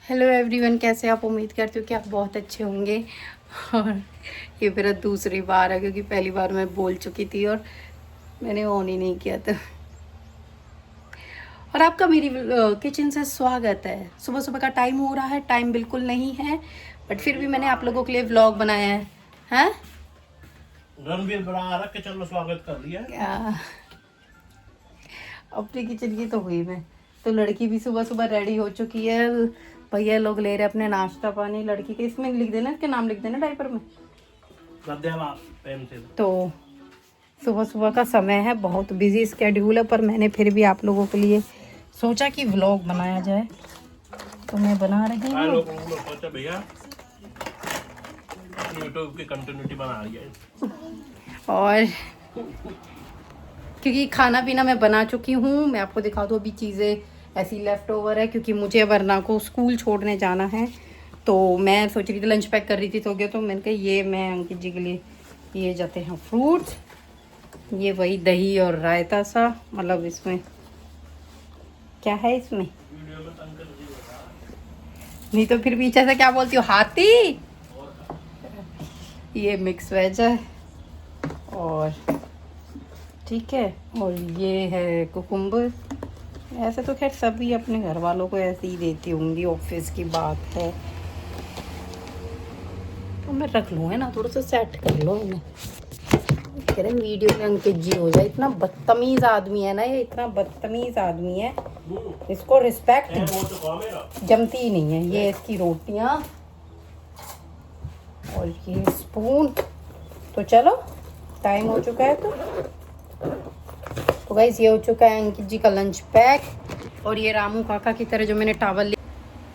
Hello everyone, कैसे आप? उम्मीद करती हूँ कि आप बहुत अच्छे होंगे। और ये मेरा दूसरी बार है क्योंकि पहली बार मैं बोल चुकी थी और मैंने ऑन ही नहीं किया था। और आपका मेरी किचन से स्वागत है। सुबह सुबह का टाइम हो रहा है, टाइम बिल्कुल नहीं है बट फिर भी मैंने आप लोगों के लिए व्लॉग बनाया है। हैं? रणवीर बना रख के चलो स्वागत कर लिया। क्या अपनी किचन की तो हुई मैं। तो लड़की भी सुबह सुबह रेडी हो चुकी है। भैया लोग ले रहे अपने नाश्ता पानी। लड़की के इसमें लिख देना, इसके नाम लिख देना डायपर में। तो सुबह सुबह का समय है, बहुत बिजी स्केड्यूल है, पर मैंने फिर भी आप लोगों के लिए सोचा कि व्लॉग बनाया जाए तो मैं बना रही हूँ। सोचा भैया यूट्यूब की कंटिन्यूटी बना रही है। और क्योंकि खाना पीना मैं बना चुकी हूँ, मैं आपको दिखा दूँ। अभी चीज़ें ऐसी लेफ़्ट ओवर है क्योंकि मुझे वरना को स्कूल छोड़ने जाना है। तो मैं सोच रही थी, लंच पैक कर रही थी, तो गया तो मैंने कहा ये मैं अंकित जी के लिए ये जाते हैं फ्रूट्स। ये वही दही और रायता सा, मतलब इसमें क्या है इसमें, नहीं तो फिर पीछे से क्या बोलती हो, हाथी। ये मिक्स वेज है और ठीक है, और ये है कुकुम्बर। ऐसे तो खैर सभी अपने घर वालों को ऐसे ही देती होंगी, ऑफिस की बात है। तो मैं रख लूँ, है ना, थोड़ा सा सेट कर लो हमें। कह रहे वीडियो में अंकित जी हो जाए। इतना बदतमीज़ आदमी है ना ये, इतना बदतमीज़ आदमी है, इसको रिस्पेक्ट जमती ही नहीं है। ये इसकी रोटियाँ और ये स्पून। तो चलो टाइम हो चुका है। तो गाइस ये हो चुका है अंकित जी का लंच पैक। और ये रामू काका की तरह जो मैंने टावल लिया,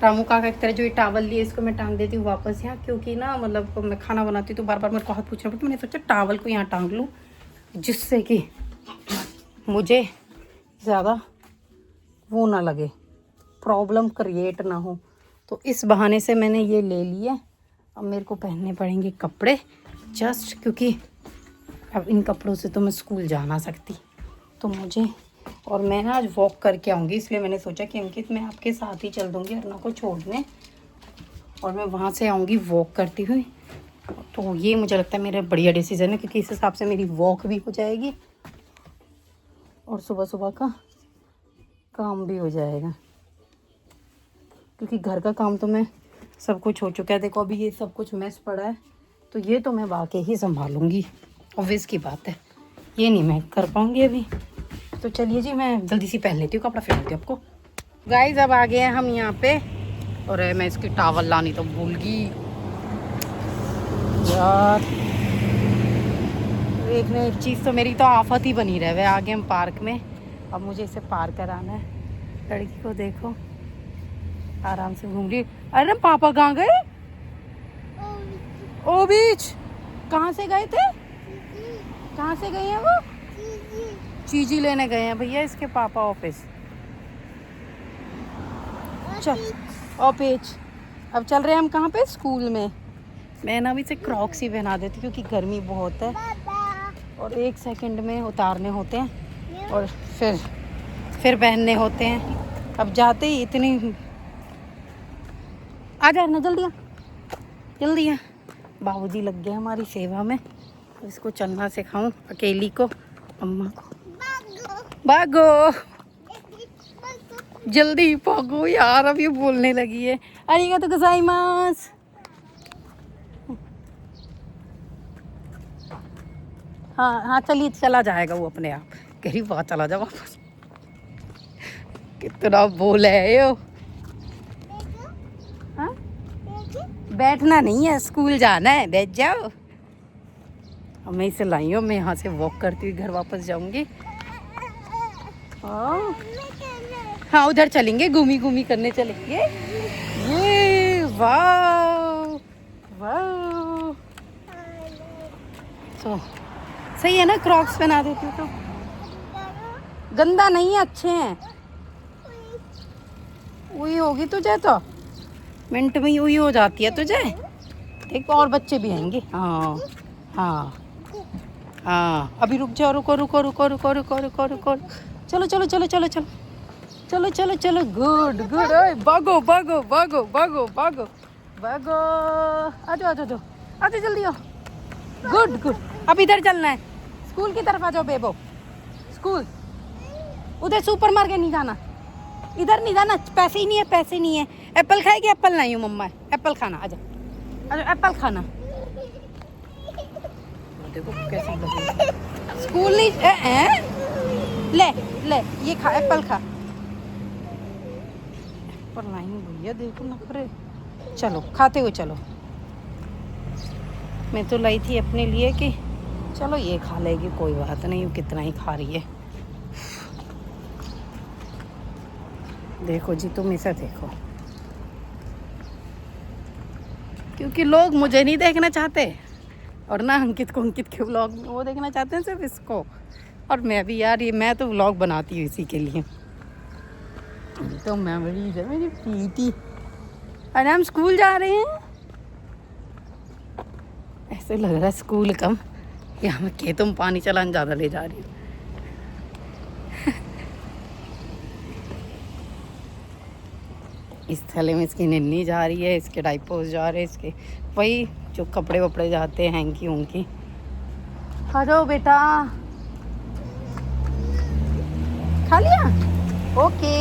रामू काका की तरह जो ये टावल लिए, इसको मैं टांग देती हूँ वापस यहाँ, क्योंकि ना मतलब मैं खाना बनाती हूँ तो बार बार मेरे को हाथ पूछना पड़ता है। मैंने सोचा टावल को यहाँ टांग लूँ जिससे कि मुझे ज़्यादा वो ना लगे, प्रॉब्लम क्रिएट ना हो। तो इस बहाने से मैंने ये ले लिया। अब मेरे को पहनने पड़ेंगे कपड़े, जस्ट क्योंकि अब इन कपड़ों से तो मैं स्कूल जा ना सकती। तो मुझे, और मैं ना आज वॉक करके आऊँगी, इसलिए मैंने सोचा कि अंकित मैं आपके साथ ही चल दूँगी अर्ना को छोड़ने, और मैं वहाँ से आऊँगी वॉक करती हुई। तो ये मुझे लगता है मेरा बढ़िया डिसीजन है, क्योंकि इस हिसाब से मेरी वॉक भी हो जाएगी और सुबह सुबह का काम भी हो जाएगा। क्योंकि घर का काम तो मैं सब कुछ हो चुका है। देखो अभी ये सब कुछ मैस पड़ा है, तो ये तो मैं वाकई ही संभालूँगी, ऑब्वियस की बात है। ये नहीं मैं कर पाऊँगी अभी। तो चलिए जी, मैं जल्दी सी पहन लेती हूँ, कपड़ा फेंक देती हूँ आपको। गाइस अब आ गए हैं हम यहाँ पे, और मैं इसकी टावल लानी तो भूल गई यार। देखने एक चीज़ तो मेरी तो आफत ही बनी रहे। आ गए हम पार्क में, अब मुझे इसे पार कराना है। लड़की को देखो आराम से घूम रही। अरे पापा कहाँ गए? ओ बीच। कहाँ से गए थे? कहाँ से गए हैं वो? चीजी लेने गए हैं भैया इसके पापा ऑफिस। चल ऑफिस। अब चल रहे हैं हम कहाँ पे? स्कूल में। मैं ना अभी से क्रॉक्स ही पहना देती क्योंकि गर्मी बहुत है और 1 सेकंड में उतारने होते हैं और फिर पहनने होते हैं। अब जाते ही इतनी, आ जाए ना जल्दी, जल्दी आ। बाबूजी लग गए हमारी सेवा में। इसको चलना सिखाऊं अकेली को, अम्मा को। भागो जल्दी भागो यार, अब ये बोलने लगी है। आरिगातो गोजाइमास। हाँ हाँ चलिए, चला जाएगा वो अपने आप। कह रही वाह चला जा वापस। कितना बोल है यो। हाँ बैठना नहीं है, स्कूल जाना है, बैठ जाओ। अब मैं इसे लाई हूँ, मैं यहाँ से वॉक करती हुई घर वापस जाऊँगी। हाँ उधर चलेंगे, घूमी घूमी करने चलेंगे। ये वाह वाह। तो सही है ना, क्रॉक्स पहना देती हूँ तो। गंदा नहीं है, अच्छे हैं। हुई होगी तुझे तो, मिनट में हुई हो जाती है तुझे। एक और बच्चे भी आएंगे। हाँ हाँ हाँ, अभी रुक जाओ, रुको रुको रुको रुको रुको रुको रुको। चलो चलो चलो चलो चलो। चलो चलो चलो, गुड गुड। ओए भागो भागो भागो भागो भागो भागो, आ जाओ आ जाओ आ जाओ, जल्दी आओ। Good good. अब इधर चलना है, स्कूल की तरफ आ जाओ बेबो। स्कूल उधर सुपर मार्केट नहीं जाना, इधर नहीं जाना, पैसे ही नहीं है, पैसे नहीं है। एप्पल खाएगी? एप्पल नहीं हूँ मम्मा, एप्पल खाना। आ जाओ आ जाओ, एप्पल खाना। देखो कैसे लगे। स्कूल नहीं ले ले, ये खा, एप्पल खा। पर नहीं भैया, देखो नखरे। चलो खाते हुए चलो। मैं तो लाई थी अपने लिए कि चलो ये खा लेगी, कोई बात नहीं, कितना ही खा रही है। देखो जी, तुम इसे देखो, क्योंकि लोग मुझे नहीं देखना चाहते और ना अंकित को, अंकित के व्लॉग में वो देखना चाहते हैं सिर्फ इसको। और मैं भी यार, ये मैं तो व्लॉग बनाती हूँ इसी के लिए। तो मेमोरीज है मेरी प्रीति। अरे हम स्कूल जा रहे हैं, ऐसे लग रहा है स्कूल कम, या मैं खेतों पानी चलाने ज़्यादा ले जा रही हूँ। इस थैले में इसकी नन्नी जा रही है, इसके डाइपर्स जा रहे हैं, इसके वही जो कपड़े वपड़े जाते हैं हैंकी उनकी। खा जाओ बेटा, खा लिया? ओके।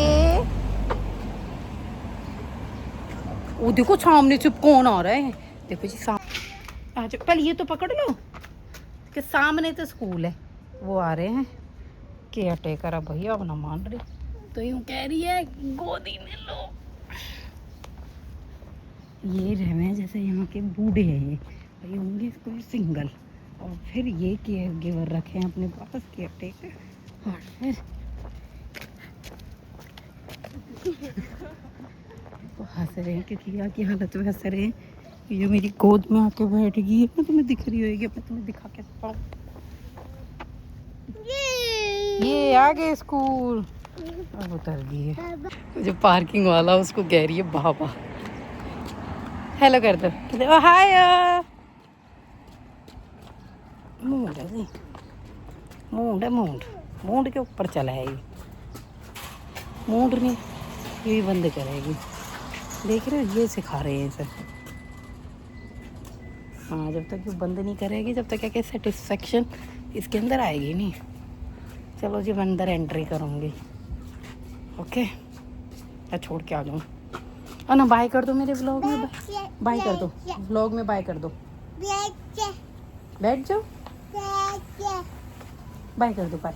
वो देखो सामने से कौन आ रहा है, देखो जी सामने। अच्छा पहले ये तो पकड़ लो कि सामने तो स्कूल है, वो आ रहे हैं केयर टेकर। अब भैया अब ना मान रही, तो यूँ कह रही है गोदी में लो। ये रहे जैसे यहाँ के बूढ़े हैं, ये होंगे कोई सिंगल, और फिर ये केयर गिवर रखे हैं अपने पास, केयर टेकर। और फिर वो हंस रहे हैं, क्योंकि यहाँ की हालत में हंस रहे हैं। ये मेरी गोद में आके बैठ गई है, मैं तुम्हें दिख रही होगी, मैं तुम्हें दिखा के पाऊँ। ये आ गए स्कूल, अब उतर गई है। जो पार्किंग वाला उसको कह रही है बाबा। हेलो कर दो, हाय। मूंड है जी, मूंड है, मूंड मूंड के ऊपर चला है ये। मूंड नहीं, ये भी बंद करेगी। देख रहे हो, ये सिखा रहे हैं इसे। हाँ, जब तक ये बंद नहीं करेगी, जब तक क्या सेटिस्फेक्शन इसके अंदर आएगी नहीं। चलो जी, मैं अंदर एंट्री करूँगी। ओके, मैं छोड़ के आ जाऊँ। और ना बाय कर दो मेरे व्लॉग में, बाय कर दो व्लॉग में, बाय कर दो। बैठ जाओ, बाय कर दो, बाय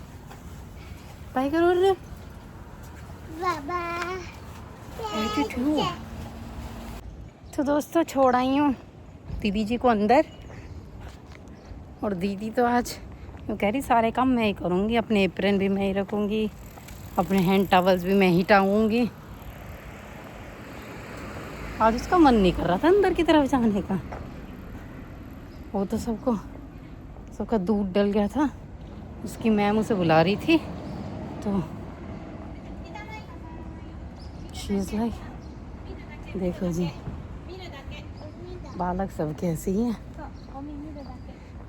बाय करो रे। तो दोस्तों, छोड़ आई हूँ दीदी जी को अंदर, और दीदी तो आज वो कह रही सारे काम मैं ही करूँगी, अपने एप्रन भी मैं ही रखूँगी, अपने हैंड टॉवल्स भी मैं ही टांगूँगी। आज उसका मन नहीं कर रहा था अंदर की तरफ जाने का, वो तो सबका दूध डल गया था। उसकी मैम उसे बुला रही थी, तो शी इज़ लाइक, देखो जी बालक सब कैसे ही हैं।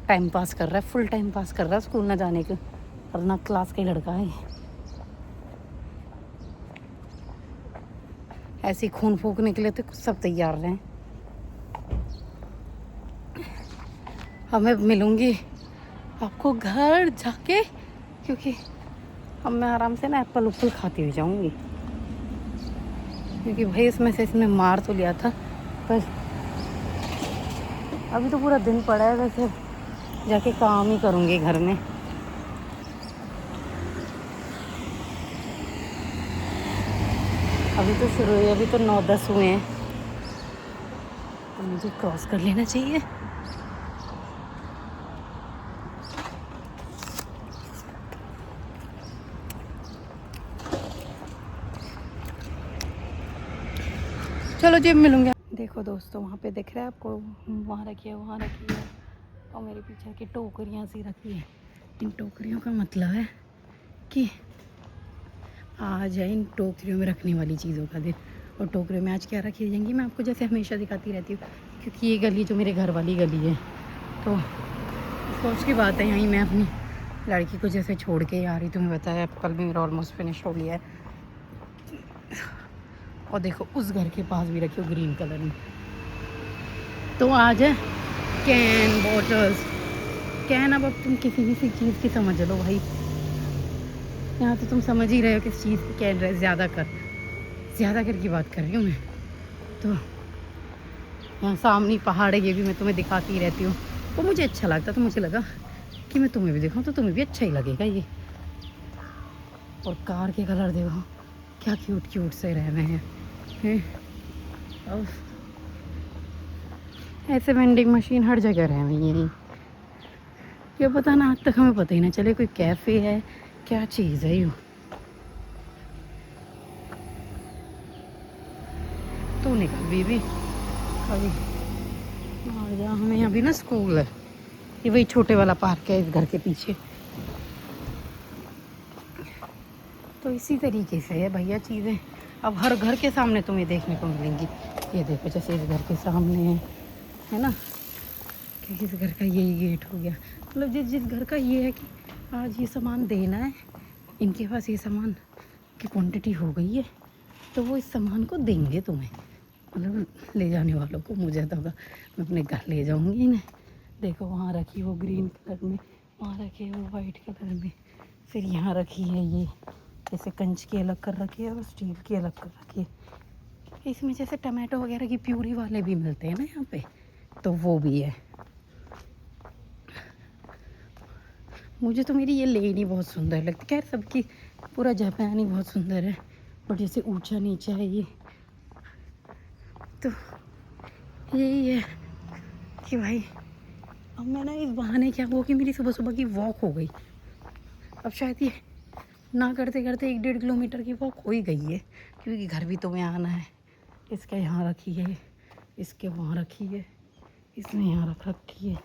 टाइम पास कर रहा है, फुल टाइम पास कर रहा है स्कूल ना जाने के, और ना क्लास का लड़का है। ऐसे खून फूक निकले थे, कुछ सब तैयार रहे। अब मैं मिलूँगी आपको घर जाके, क्योंकि अब मैं आराम से ना एप्पल उप्पल खाती हुई जाऊँगी, क्योंकि भाई इसमें से इसने मार तो लिया था, पर अभी तो पूरा दिन पड़ा है। वैसे जाके काम ही करूँगी घर में। अभी तो शुरू हुई, अभी तो 9-10 हुए हैं, तो मुझे क्रॉस कर लेना चाहिए। चलो जी, मिलूंगे। देखो दोस्तों, वहाँ पे दिख रहा है आपको, वहाँ रखी है, वहाँ रखी है, और मेरे पीछे की टोकरियाँ सी रखी है। इन टोकरियों का मतलब है कि आज है इन टोकरियों में रखने वाली चीज़ों का दिन। और टोकरियों में आज क्या रखी जाएंगी, मैं आपको जैसे हमेशा दिखाती रहती हूँ, क्योंकि ये गली जो मेरे घर वाली गली है, तो सोच की बात है, यहीं मैं अपनी लड़की को जैसे छोड़ के आ रही, तुम्हें बताया कल भी मेरा ऑलमोस्ट फिनिश हो गया है। और देखो उस घर के पास भी रखी हो ग्रीन कलर में। तो आज है कैन बॉटल्स। कैन अब तुम किसी भी चीज़ की समझ लो भाई, यहाँ तो तुम समझ ही रहे हो किस चीज़ की कैन रहे। ज़्यादा कर की बात कर रही हूँ मैं। तो यहाँ सामने पहाड़ है, ये भी मैं तुम्हें दिखाती ही रहती हूँ। वो मुझे अच्छा लगता, तो मुझे लगा कि मैं तुम्हें भी दिखाऊँ, तो तुम्हें भी अच्छा ही लगेगा ये। और कार के कलर देखो क्या क्यूट क्यूट से रह रहे हैं। अब ऐसे वेंडिंग मशीन हर जगह रह रही है। क्या पता ना, आज तक हमें पता ही ना चले कोई कैफ़े है क्या चीज़ है। यूँ तो नहीं कभी आ जा। हमें यहाँ भी ना स्कूल है, ये वही छोटे वाला पार्क है इस घर के पीछे। तो इसी तरीके से है भैया चीज़ें। अब हर घर के सामने तुम्हें देखने को मिलेंगी। ये देखो जैसे इस घर के सामने है ना, कि इस घर का यही गेट हो गया। मतलब जिस घर का ये है कि आज ये सामान देना है, इनके पास ये सामान की क्वांटिटी हो गई है, तो वो इस सामान को देंगे तुम्हें, मतलब ले जाने वालों को। मुझे तो मैं अपने घर ले जाऊंगी इन्हें। देखो वहाँ रखी वो ग्रीन कलर में, वहाँ रखी वो वाइट कलर में, फिर यहाँ रखी है ये जैसे कंच की अलग कर रखी है और स्टील की अलग कर रखी है। इसमें जैसे टमाटो वगैरह की प्यूरी वाले भी मिलते हैं ना यहाँ पे, तो वो भी है। मुझे तो मेरी ये लेनी बहुत सुंदर लगती। खैर सबकी पूरा जापान ही बहुत सुंदर है, बट जैसे ऊंचा नीचा है ये, तो यही है कि भाई अब मैं ना इस बहाने क्या हुआ कि मेरी सुबह सुबह की वॉक हो गई। अब शायद ये ना करते करते 1-1.5 किलोमीटर की वॉक हो ही गई है, क्योंकि घर भी तुम्हें आना है। इसके यहाँ रखी है, इसके वहाँ रखी है, इसने यहाँ रख रखी है।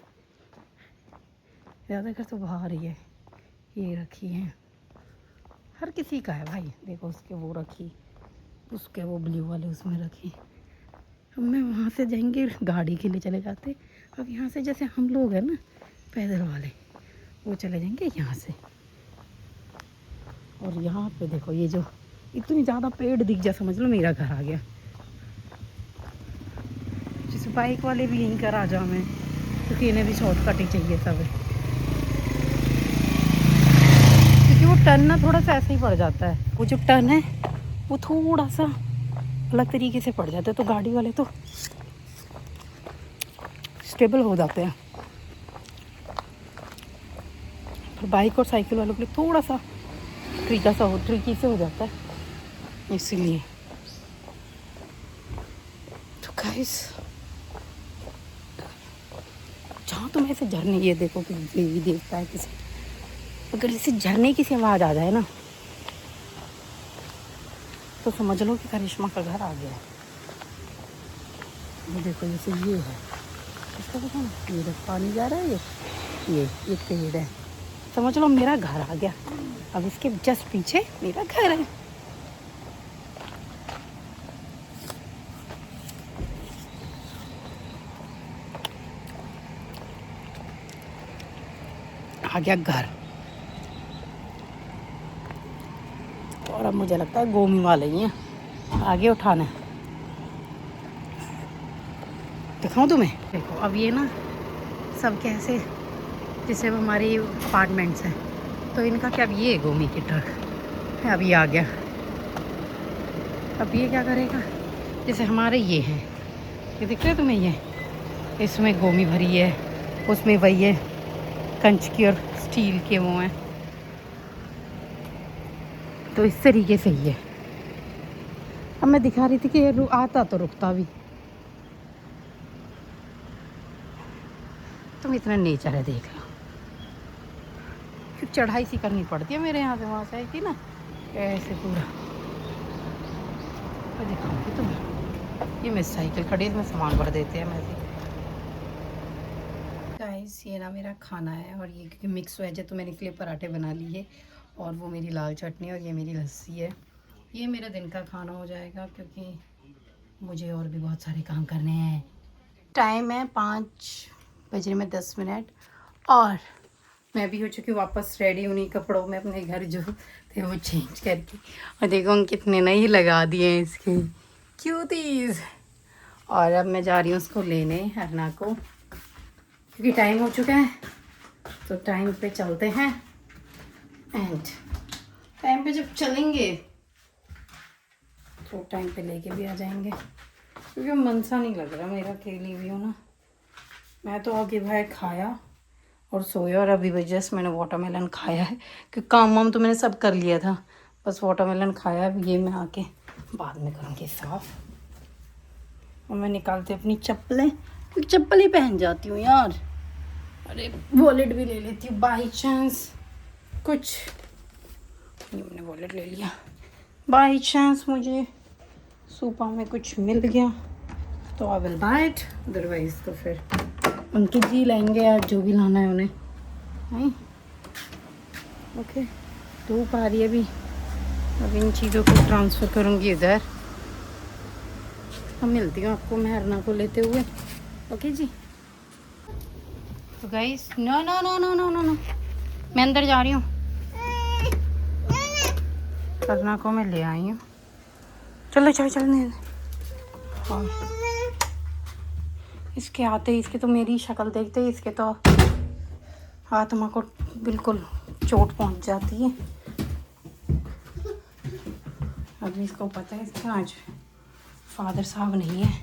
ज़्यादातर तो बाहर ही है, ये रखी है। हर किसी का है भाई। देखो उसके वो रखी, उसके वो ब्लू वाले उसमें रखी। अब मैं वहाँ से जाएंगे गाड़ी के लिए चले जाते। अब यहाँ से जैसे हम लोग हैं ना पैदल वाले, वो चले जाएंगे यहाँ से। और यहाँ पे देखो ये जो इतनी ज़्यादा पेड़ दिख जा, समझ लो मेरा घर आ गया। जैसे बाइक वाले भी यहीं कर आ जाओ मैं, क्योंकि इन्हें भी शॉर्टकट ही चाहिए सब। क्योंकि वो टर्न ना थोड़ा सा ऐसे ही पड़ जाता है, वो जो टर्न है वो थोड़ा सा अलग तरीके से पड़ जाता है, तो गाड़ी वाले तो स्टेबल हो जाते हैं। पर बाइक और साइकिल वालों के लिए थोड़ा सा ट्रिकी से हो जाता है, इसीलिए। तो गाइस जहाँ तुम ऐसे झरने, ये देखो कि देवी देवता है किसी, अगर इसे झरने की सी आवाज़ आ जाए ना, तो समझ लो कि करिश्मा का घर आ गया है। ये देखो जैसे ये है, इसका देखो ना, ये देखो पानी जा रहा है, ये पेड़ है, समझ लो मेरा घर आ गया। अब इसके जस्ट पीछे मेरा घर है। आ गया घर। और अब मुझे लगता है गोमी वाले ही हैं आगे उठाना है। दिखाऊं तुम्हें? देखो अब ये ना सब कैसे, जैसे अब हमारे अपार्टमेंट्स हैं, तो इनका क्या, अब ये गोमी की ट्रक है, अब ये आ गया। अब ये क्या करेगा, जैसे हमारे ये हैं, ये दिख रहे तुम्हें, ये इसमें गोमी भरी है, उसमें वही है कंच की और स्टील के वो हैं, तो इस तरीके से ही है। अब मैं दिखा रही थी कि ये आता तो रुकता भी। तुम इतना नेचर है देख लो। फिर चढ़ाई सी करनी पड़ती है मेरे यहाँ से वहाँ से आई थी ना, ऐसे पूरा। और दिखाऊंगी तुम्हें, ये मेरी साइकिल खड़ी है, इसमें सामान भर देते हैं मैं। गाइस ये ना मेरा खाना है, और ये क्योंकि मिक्स वेज है तो मैंने इसलिए पराठे बना लिए, और वो मेरी लाल चटनी, और ये मेरी लस्सी है। ये मेरा दिन का खाना हो जाएगा, क्योंकि मुझे और भी बहुत सारे काम करने हैं। टाइम है 5:10, और मैं भी हो चुकी हूँ वापस रेडी उन्हीं कपड़ों में, अपने घर जो थे वो चेंज करके। और देखो हम कितने नए लगा दिए हैं इसके, क्यूटीज। और अब मैं जा रही हूँ उसको लेने, हरना को, क्योंकि टाइम हो चुका है। तो टाइम पे चलते हैं। एंड टाइम पे जब चलेंगे तो टाइम पे लेके भी आ जाएंगे, क्योंकि मन सा नहीं लग रहा मेरा, अकेली भी हूँ ना। मैं तो आगे भाई खाया और सोया, और अभी जस्ट मैंने वाटरमेलन खाया है, क्योंकि काम वाम तो मैंने सब कर लिया था, बस वाटरमेलन खाया। अब ये मैं आके बाद में करूँगी साफ। और मैं निकालती अपनी चप्पलें, क्योंकि चप्पल ही पहन जाती हूँ यार। अरे वॉलेट भी ले लेती हूँ बाई चांस कुछ, ये मैंने वॉलेट ले लिया, बाई चांस मुझे सुपर में कुछ मिल गया तो I will buy it, otherwise तो फिर अंकित जी लाएंगे यार, जो भी लाना है उन्हें। नहीं ओके, धूप आ रही है अभी। अब इन चीज़ों को ट्रांसफ़र करूँगी इधर। अब मिलती हूँ आपको मैं हरना को लेते हुए। ओके जी। तो guys, no no no no no no no, मैं अंदर जा रही हूँ। हरना को मैं ले आई हूँ। चलो चलो चलने। और इसके आते ही, इसके तो मेरी शक्ल देखते ही इसके तो आत्मा को बिल्कुल चोट पहुंच जाती है। अभी इसको पता है इसका आज फादर साहब नहीं है।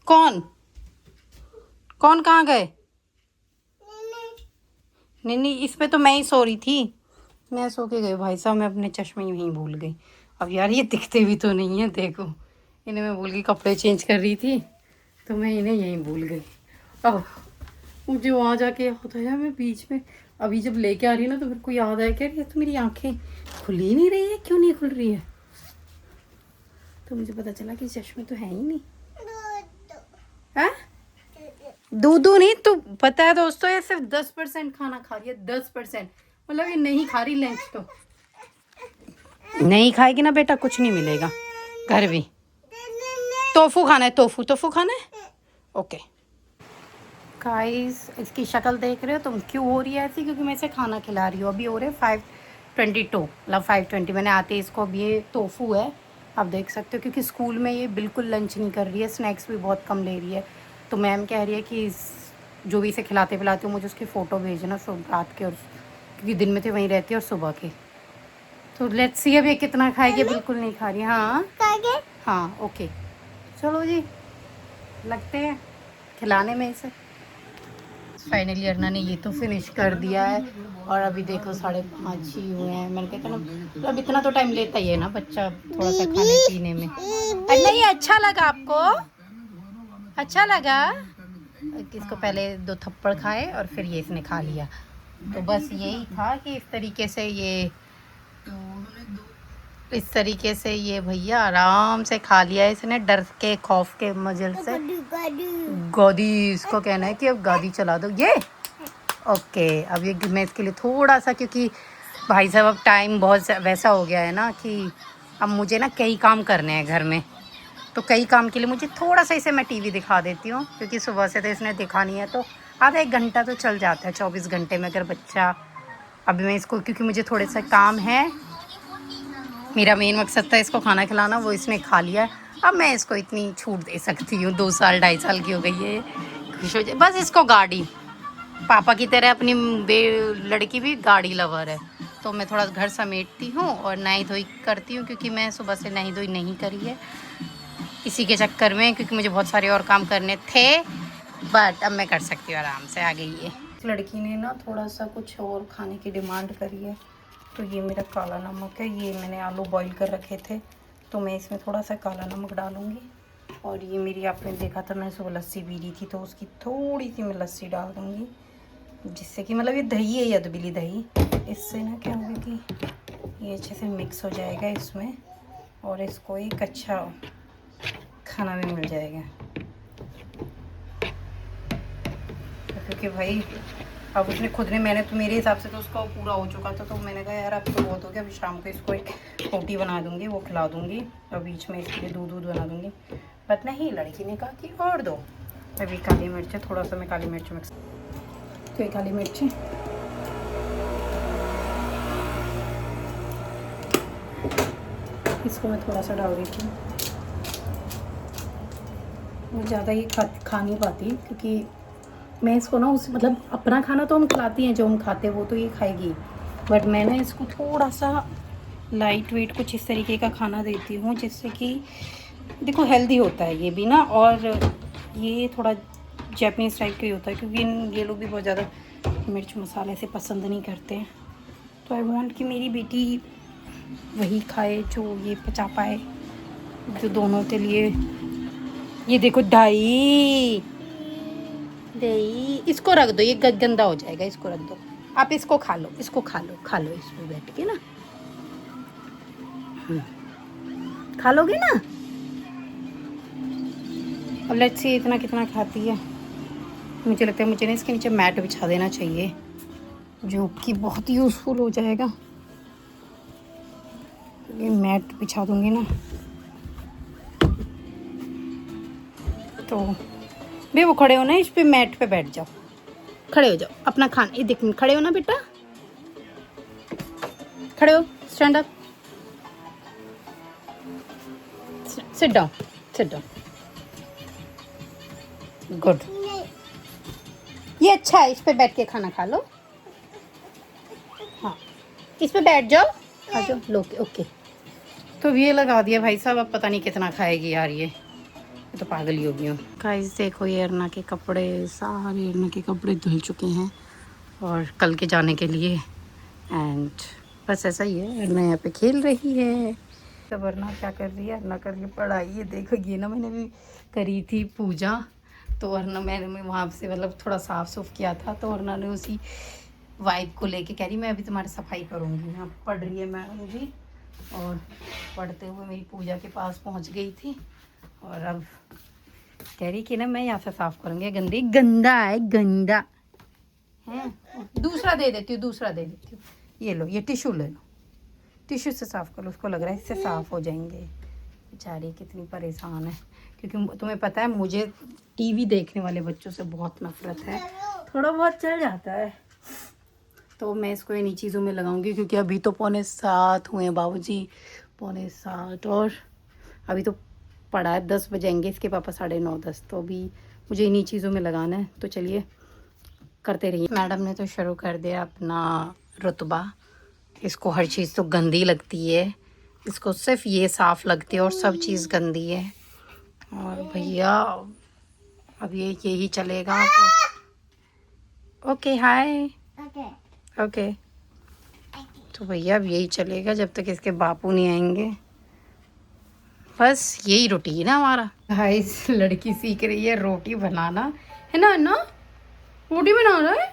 कौन कौन कहाँ गए? नहीं, इस पे तो मैं ही सो रही थी। मैं सो के गई भाई साहब, मैं अपने चश्मे यहीं भूल गई। अब यार ये दिखते भी तो नहीं है, देखो इन्हें मैं भूल गई, कपड़े चेंज कर रही थी तो मैं इन्हें यहीं भूल गई। अब मुझे वहाँ जाके याद आया, मैं बीच में अभी जब लेके आ रही ना तो मेरे को याद आया कि यार ये तो मेरी आंखें खुल ही नहीं रही है, क्यों नहीं खुल रही है? तो मुझे पता चला कि चश्मे तो है ही नहीं। हाँ दूध नहीं, तो पता है दोस्तों ये सिर्फ 10% खाना खा रही है, 10%। मतलब ये नहीं खा रही लंच, तो नहीं खाएगी ना बेटा कुछ नहीं मिलेगा घर भी। टोफू खाना है, टोफू टोफू खाना है। ओके गाइस, इसकी शक्ल देख रहे हो तुम, क्यों हो रही है ऐसी? क्योंकि मैं इसे खाना खिला रही हूँ। अभी हो रहे 5:22, मतलब 5:20 मैंने आते ही इसको। अब ये टोफू है, आप देख सकते हो, क्योंकि स्कूल में ये बिल्कुल लंच नहीं कर रही है, स्नैक्स भी बहुत कम ले रही है। तो मैम कह रही है कि जो भी इसे खिलाते पिलाते हो मुझे उसकी फ़ोटो भेजना, सुबह रात के, और क्योंकि दिन में तो वहीं रहती है और सुबह के। तो लेट्स सी अब ये कितना खाएगी। बिल्कुल नहीं खा रही। हाँ हाँ ओके, चलो जी लगते हैं खिलाने में इसे। फाइनली अरना ने ये तो फिनिश कर दिया है, और अभी देखो 5:30 ही हुए हैं। मैंने कहता ना, अब इतना तो टाइम लेता ही है ना बच्चा थोड़ा सा खाने पीने में। नहीं अच्छा लगा आपको? अच्छा लगा? इसको पहले 2 थप्पड़ खाए और फिर ये इसने खा लिया। तो बस यही था कि इस तरीके से ये भैया आराम से खा लिया है इसने, डर के खौफ के मजल से। गादी इसको कहना है कि अब गादी चला दो ये। ओके, अब ये मैं इसके लिए थोड़ा सा, क्योंकि भाई साहब अब टाइम बहुत वैसा हो गया है ना कि अब मुझे ना कई काम करने हैं घर में, तो कई काम के लिए मुझे थोड़ा सा इसे मैं टीवी दिखा देती हूँ, क्योंकि सुबह से तो इसने दिखा नहीं है, तो आधा 1 घंटा तो चल जाता है 24 घंटे में अगर बच्चा। अभी मैं इसको, क्योंकि मुझे थोड़े से काम है, मेरा मेन मकसद था इसको खाना खिलाना, वो इसने खा लिया। अब मैं इसको इतनी छूट दे सकती हूँ, 2 साल 2.5 साल की हो गई है, खुश हो जाए बस। इसको गाड़ी, पापा की तरह अपनी लड़की भी गाड़ी लवर है, तो मैं थोड़ा घर समेटती हूँ और नहाई धोई करती हूँ, क्योंकि मैं सुबह से नहाई धोई नहीं करी है इसी के चक्कर में, क्योंकि मुझे बहुत सारे और काम करने थे, बट अब मैं कर सकती हूँ आराम से। आ गई है इस लड़की ने ना थोड़ा सा कुछ और खाने की डिमांड करी है, तो ये मेरा काला नमक है। ये मैंने आलू बॉईल कर रखे थे, तो मैं इसमें थोड़ा सा काला नमक डालूँगी। और ये मेरी, आपने देखा था मैं सुबह लस्सी पी रही थी, तो उसकी थोड़ी सी मैं लस्सी डाल दूँगी, जिससे कि मतलब ये दही है, यदबिली दही, इससे ना क्या होगा कि ये अच्छे से मिक्स हो जाएगा इसमें, और इसको एक अच्छा खाना भी मिल जाएगा। क्योंकि भाई अब उसने खुद ने, मैंने तो मेरे हिसाब से तो उसका पूरा हो चुका था, तो मैंने कहा यार अब तो बहुत हो गया, अभी शाम को इसको एक रोटी बना दूंगी, वो खिला दूंगी, और बीच में इसके लिए दूध बना दूंगी। बट नहीं, लड़की ने कहा कि और दो। अभी काली मिर्च, थोड़ा सा मैं काली मिर्च मिक्स, तो ये काली मिर्च इसको मैं थोड़ा सा डाल देती हूँ। मैं ज़्यादा ही खा नहीं पाती क्योंकि मैं इसको ना उस मतलब अपना खाना तो हम खिलाती हैं, जो हम खाते हैं वो तो ये खाएगी, बट मैं ना इसको थोड़ा सा लाइट वेट कुछ इस तरीके का खाना देती हूँ जिससे कि देखो हेल्दी होता है ये भी ना, और ये थोड़ा जापानीज़ टाइप का ही होता है क्योंकि ये लोग भी बहुत ज़्यादा मिर्च मसाले से पसंद नहीं करते हैं। तो आई वांट कि मेरी बेटी वही खाए जो ये पचा पाए, जो दोनों के लिए। ये देखो दही, इसको रख दो, ये गंदा हो जाएगा, इसको रख दो। आप इसको खा लो, इसको खा लो इसमें बैठ के ना, खा लोगे ना। अब लेट्स सी इतना कितना खाती है। मुझे लगता है मुझे ना इसके नीचे मैट बिछा देना चाहिए जो कि बहुत यूज़फुल हो जाएगा। ये मैट बिछा दूंगी ना तो भाई वो खड़े हो ना, इस पे मैट पे बैठ जाओ, खड़े हो जाओ, अपना खाना ये देख, खड़े हो ना बेटा, खड़े हो, stand up, sit down, sit down, good. ये अच्छा है, इस पे बैठ के खाना खा लो। हाँ इस पे बैठ जाओ, आ जाओ, लो ओके। तो ये लगा दिया भाई साहब, अब पता नहीं कितना खाएगी यार, ये तो पागल ही हो गई हूँ। गाइस देखो ये अरना के कपड़े, सारे अरना के कपड़े धुल चुके हैं और कल के जाने के लिए, एंड बस ऐसा ही है। अरना यहाँ पे खेल रही है। तब अरना क्या कर रही है, अरना कर रही है पढ़ाई। ये देखो ये ना मैंने भी करी थी पूजा, तो अरना मैंने वहाँ से मतलब थोड़ा साफ़ सुफ किया था, तो अरना ने उसी वाइब को लेके कह रही मैं अभी तुम्हारी सफाई करूँगी। यहाँ पढ़ रही है मैडम जी, और पढ़ते हुए मेरी पूजा के पास पहुँच गई थी, और अब कह रही कि ना मैं यहाँ से साफ़ करूँगी, गंदी गंदा है, गंदा है। दूसरा दे देती हूँ, दूसरा दे देती हूँ, ये लो, ये टिश्यू ले लो, टिश्यू से साफ़ कर लो। उसको लग रहा है इससे साफ़ हो जाएंगे। बेचारी कितनी परेशान है, क्योंकि तुम्हें पता है मुझे टीवी देखने वाले बच्चों से बहुत नफरत है। थोड़ा बहुत चल जाता है, तो मैं इसको इन्हीं चीज़ों में लगाऊंगी, क्योंकि अभी तो 6:45 हुए हैं बाबूजी, 6:45, और अभी तो पढ़ा है 10 बजेंगे इसके पापा, 9:30, तो अभी मुझे इन्हीं चीज़ों में लगाना है। तो चलिए करते रहिए। मैडम ने तो शुरू कर दिया अपना रुतबा, इसको हर चीज़ तो गंदी लगती है, इसको सिर्फ ये साफ़ लगती है और सब चीज़ गंदी है। और भैया अब ये यही चलेगा। ओके हाय, ओके तो भैया अब यही चलेगा जब तक इसके बापू नहीं आएंगे। बस यही रूटीन है हमारा। भाई इस लड़की सीख रही है रोटी बनाना, है ना अन्ना? रोटी बना रहा है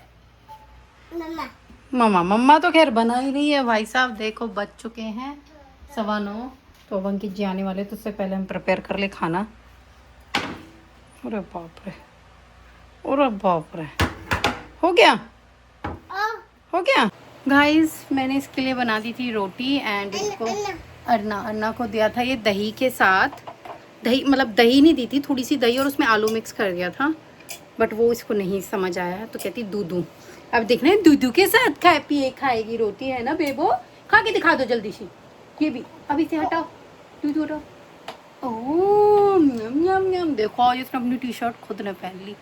मम्मा। मम्मा तो खैर बना ही रही है। भाई साहब देखो बज चुके हैं 9:15, तो अब अंकित जी आने वाले, तो उससे पहले हम प्रिपेयर कर ले खाना। अरे बाप रे, अरे बाप रे, हो गया, हो गया। गाइस मैंने इसके लिए बना दी थी रोटी, एंड इसको अन्ना को दिया था ये दही के साथ। दही मतलब दही नहीं दी थी, थोड़ी सी दही और उसमें आलू मिक्स कर दिया था, बट वो इसको नहीं समझ आया, तो कहती दूधू। अब देखना है दूधू के साथ खाएगी रोटी, है ना बेबो? खा के दिखा दो जल्दी से। ये भी अभी से हटाओ, दूधू हटाओ। ओह यम यम। देखो इसने अपनी टी शर्ट खुद ने पहन ली,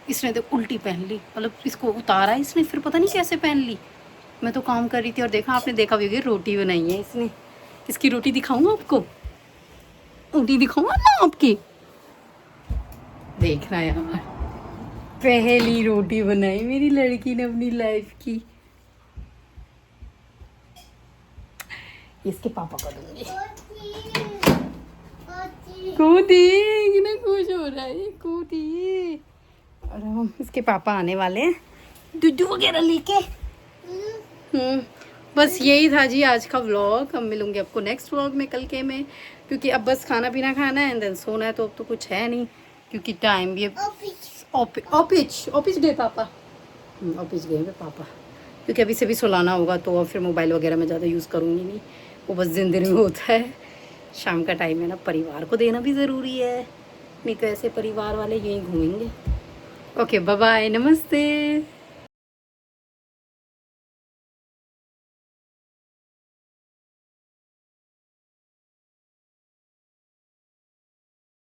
इसने तो उल्टी पहन ली, मतलब इसको उतारा इसने, फिर पता नहीं कैसे पहन ली। मैं तो काम कर रही थी और देखा, आपने देखा भी होगा रोटी बनाई है इसने। इसकी रोटी दिखाऊंगा आपको, रोटी दिखाऊंगा ना आपकी, देखना यार। पहली रोटी बनाई मेरी लड़की ने अपनी लाइफ की। इसके पापा को दूंगी। कूदी कितना खुश हो रहा है, कूदी। और हम इसके पापा आने वाले हैं दूध वगैरह लेके। बस यही था जी आज का व्लॉग। हम मिलूंगे आपको नेक्स्ट व्लॉग में कल के में, क्योंकि अब बस खाना पीना खाना है एंड देन सोना है, तो अब तो कुछ है नहीं, क्योंकि टाइम भी ऑफिस गए पापा, ऑफिस गए पापा, क्योंकि अभी से भी सुलाना होगा, तो अब फिर मोबाइल वगैरह में ज़्यादा यूज़ करूँगी नहीं, वो बस दिन में होता है। शाम का टाइम है ना, परिवार को देना भी ज़रूरी है, नहीं तो ऐसे परिवार वाले यहीं घूमेंगे। ओके बाय बाय, नमस्ते।